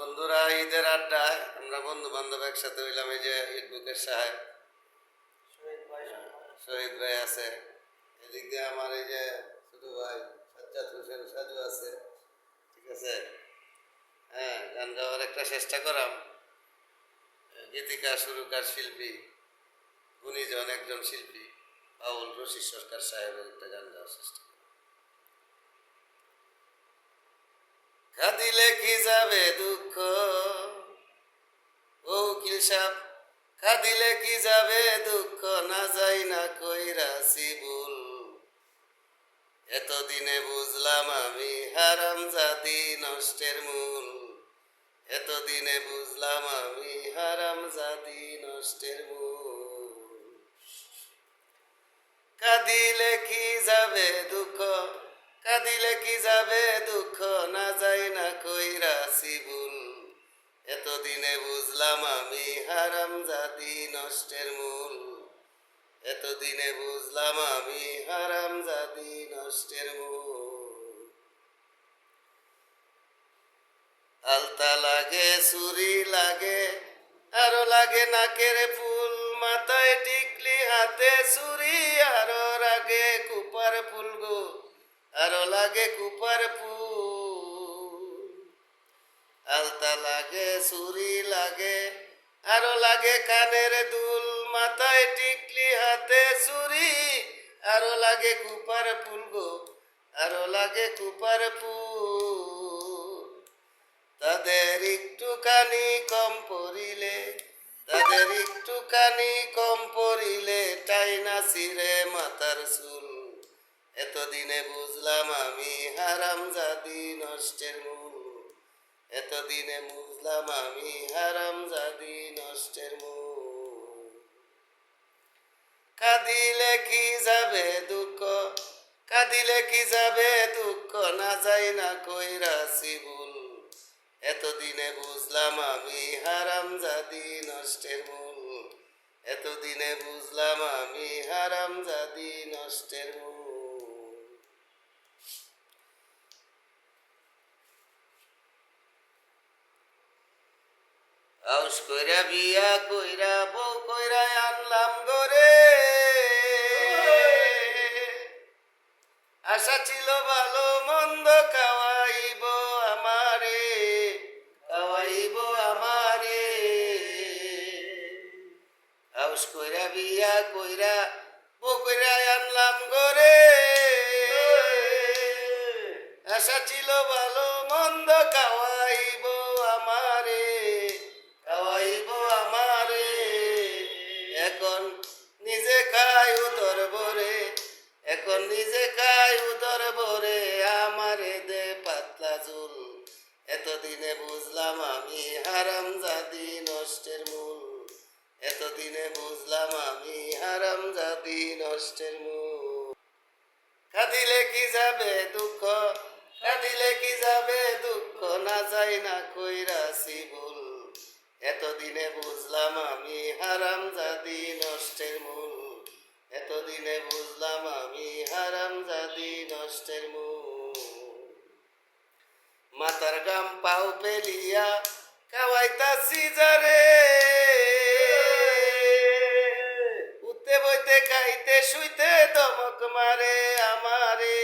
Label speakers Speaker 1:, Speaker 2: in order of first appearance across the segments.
Speaker 1: বন্ধুরা, ঈদের আড্ডায় আমরা বন্ধু বান্ধব একসাথে হইলাম। এই যে ইটবুকের সাহেব শহীদ ভাই আছে, এদিক দিয়ে আমার এই যে ছোট ভাই সাজ্জাদ হোসেন সাজু আছে। ঠিক আছে, হ্যাঁ, গান গাওয়ার একটা চেষ্টা করাম। গীতিকার সুরকার শিল্পী গুণীজন একজন শিল্পী বাউল রশিদ সরকার সাহেবের একটা গান গাওয়ার চেষ্টা করাম। কাঁদিলে কি যাবে দুঃখ, ও উকিল সাহেব, কাঁদিলে কি যাবে দুঃখ, না যাই না কইরাছি ভুল। এতদিনে বুঝলাম আমি হারামজাদি নষ্টের মূল। এতদিনে বুঝলাম আমি হারামজাদি নষ্টের মূল। কাঁদিলে কি যাবে দুঃখ, কাঁদিলে কি যাবে দুঃখ, না যাই না কইরাছি ভুল। এতদিনে বুঝলাম আমি হারামজাদি নষ্টের মূল। এতদিনে বুঝলাম আমি হারামজাদি নষ্টের মূল। আলতা লাগে, চুরি লাগে, আরো লাগে নাকের ফুল, মাথায় টিকলি হাতে চুরি, আরো লাগে কুপার ফুল গো, আরো লাগে কুপার ফুল। আলতা লাগে, চুরি লাগে, আরো লাগে কানের দুল, মাথায় টিকলি হাতে চুরি, আরো লাগে কুপার ফুল গো, আরো লাগে কুপার ফুল। তাদের একটুখানি কম পড়িলে, তাদের একটুখানি কম পড়িলে, টাইনা ছিঁড়ে মাথার চুল। এতদিনে বুঝলাম আমি হারামজাদি নষ্টের মূল। এতদিনে বুঝলাম আমি হারামজাদি নষ্টের মূল। কাঁদিলে কি যাবে দুঃখ, কাঁদিলে কি যাবে দুঃখ, না যাই না কইরাছি ভুল। এতদিনে বুঝলাম আমি হারামজাদি নষ্টের মূল। এতদিনে বুঝলাম আমি হারামজাদি নষ্টের মূল। আউস কইরা বিয়া কইরা বউ কইরা আনলাম গরে, আশা ছিল ভালো মন্দ খাওয়াইব আমারে, খাওয়াইব আমারে। আউস কইরা বিয়া কইরা বউ কইরা আনলাম গরে, আশা ছিল ভালো মন্দ খাওয়াইব আমারে, খাওয়াইব আমারে। এখন নিজে খাই উদর ভরে, এখন নিজে খাই উদর ভরে, আমারে দে পাতলা চুল। এতদিনে বুঝলাম আমি হারামজাদি নষ্টের মূল। এতদিনে বুঝলাম আমি হারামজাদি নষ্টের মূল। কাঁদিলে কি যাবে দুঃখ, কাঁদিলে কি যাবে দুঃখ, না যাই না কইরাছি ভুল। এতদিনে বুঝলাম আমি হারামজাদি নষ্টের মূল। এতদিনে বুঝলাম আমি হারামজাদি নষ্টের মূল। মাথার গাম পাও পেলিয়া খাওয়াইতাছি যারে, উঠতে বইতে খাইতে শুইতে দমক মারে আমারে,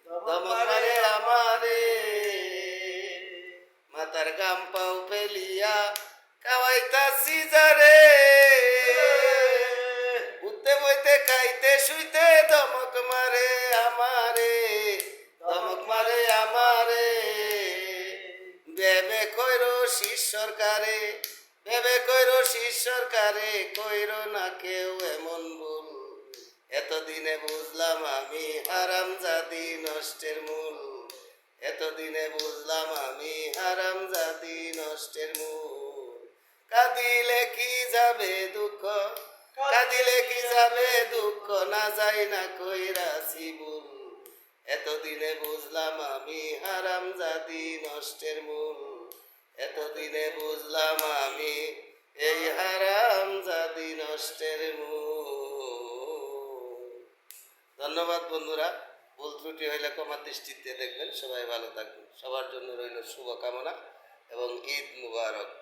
Speaker 1: দমক মারে আমারে। মাথার গাম পাও পেলিয়া খাওয়াইতাছি যারে, উঠতে বইতে খাইতে শুইতে দমক মারে আমারে, দমক মারে আমারে। ভেবে কইরো শীষ সরকারে, ভেবে কইরো শীষ সরকারে, কইরো না কেউ এমন ভুল। এতদিনে বুঝলাম আমি হারামজাদি নষ্টের মূল। এতদিনে বুঝলাম আমি হারামজাদি নষ্টের মূল। কাঁদিলে কি যাবে দুঃখ, কাঁদিলে কি যাবে দুঃখ, না যাই না কইরাছি ভুল। এতদিনে বুঝলাম আমি হারামজাদি নষ্টের মূল। এতদিনে বুঝলাম আমি এই হারামজাদি নষ্টের মূল। ধন্যবাদ বন্ধুরা, ভুল ত্রুটি হইলে ক্ষমার দৃষ্টিতে দেখবেন। সবাই ভালো থাকবেন, সবার জন্য রইল শুভকামনা এবং ঈদ মুবারক।